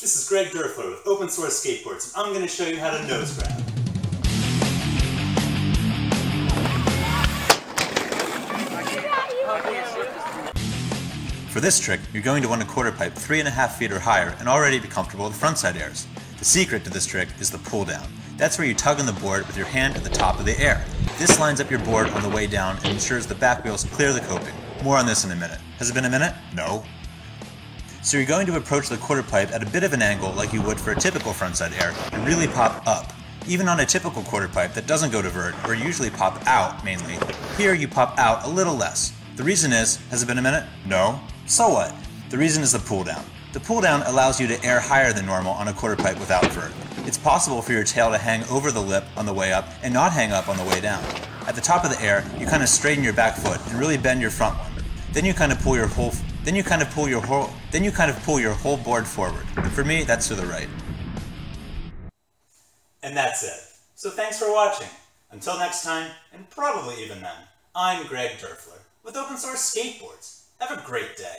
This is Greg Doerfler with Open Source Skateboards, and I'm going to show you how to nose grab. For this trick, you're going to want to quarter pipe 3.5 feet or higher and already be comfortable with frontside airs. The secret to this trick is the pull down. That's where you tug on the board with your hand at the top of the air. This lines up your board on the way down and ensures the back wheels clear the coping. More on this in a minute. Has it been a minute? No. So you're going to approach the quarter pipe at a bit of an angle like you would for a typical frontside air and really pop up. Even on a typical quarter pipe that doesn't go to vert, or usually pop out mainly, here you pop out a little less. The reason is, has it been a minute? No. So what? The reason is the pull down. The pull down allows you to air higher than normal on a quarter pipe without vert. It's possible for your tail to hang over the lip on the way up and not hang up on the way down. At the top of the air, you kind of straighten your back foot and really bend your front one. Then you kind of pull your whole board forward. And for me, that's to the right. And that's it. So thanks for watching. Until next time, and probably even then, I'm Greg Doerfler with Open Source Skateboards. Have a great day.